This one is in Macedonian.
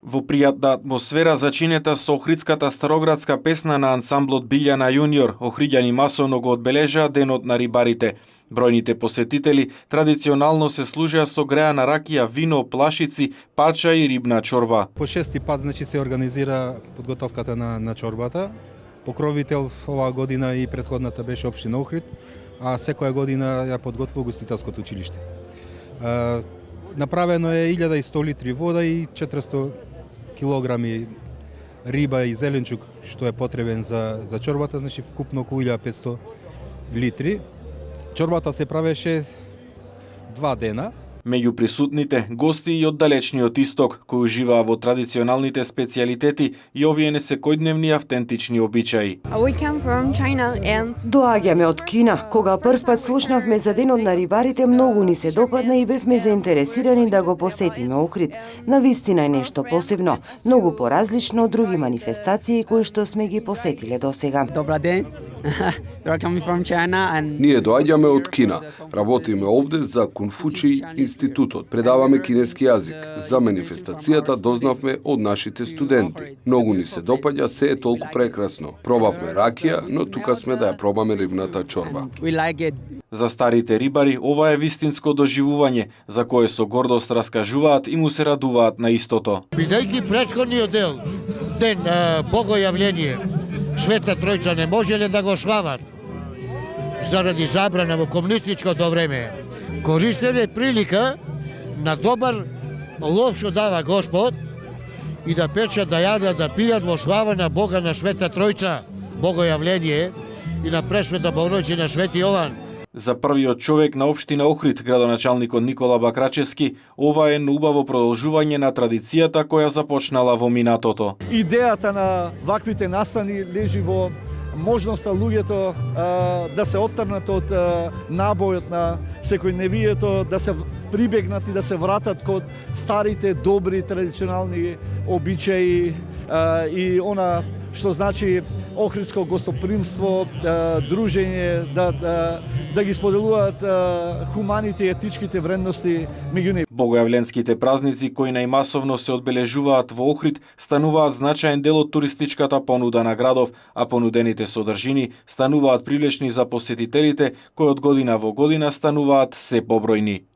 Во пријатна атмосфера зачинета со охридската староградска песна на ансамблот Билјана Јуниор, охриѓани масовно го одбележаа денот на рибарите. Бројните посетители традиционално се служеа со греана ракија, вино, плашици, пача и рибна чорба. По шести пат се организира подготовката на чорбата. Покровител оваа година и претходната беше општина Охрид, а секоја година ја подготвува Ugostiteljското училиште. Направено е 1100 литри вода и 400 килограми риба и зеленчук, што е потребен за чорбата, значи вкупно околу 1500 литри. Чорбата се правеше 2 дена. Меѓу присутните гости и од далечниот исток, кои уживаа во традиционалните специјалитети и овие несекојдневни автентични обичаи. Доаѓаме од Кина. Кога прв пат слушнавме за денот на рибарите, многу ни се допадна и бевме заинтересирани да го посетиме Охрид. Навистина е нешто посебно, многу поразлично од други манифестации кои што сме ги посетиле досега. Добар ден. Ние доаѓаме од Кина. Работиме овде за Конфучи институтот. Предаваме кинески јазик. За манифестацијата дознавме од нашите студенти. Многу ни се допаѓа, се е толку прекрасно. Пробавме ракија, но тука сме да ја пробаме рибната чорба. За старите рибари ова е вистинско доживување, за кое со гордост раскажуваат и му се радуваат на истото. Бидејќи претходниот ден богојавление Света Тројца не можеле да го слават заради забрана во комунистичкото време. Користеле прилика на добар лов што дава Господ и да печат, да јадат, да пијат во слава на Бога на Света Тројца, богојавление и на Пресвета Богородица Свети Јован. За првиот човек на општина Охрид, градоначалникот Никола Бакрачевски, ова е убаво продолжување на традицијата која започнала во минатото. Идејата на ваквите настани лежи во можноста луѓето да се оттрнат од набојот на секојдневието, да се прибегнат и да се вратат код старите, добри, традиционални обичаи и она што значи охридско гостопримство, дружење, да ги споделуваат хуманите и етичките вредности меѓу нив. Богојавленските празници кои најмасовно се одбележуваат во Охрид стануваат значаен дел од туристичката понуда на градов, а понудените содржини стануваат привлечни за посетителите кои од година во година стануваат се побројни.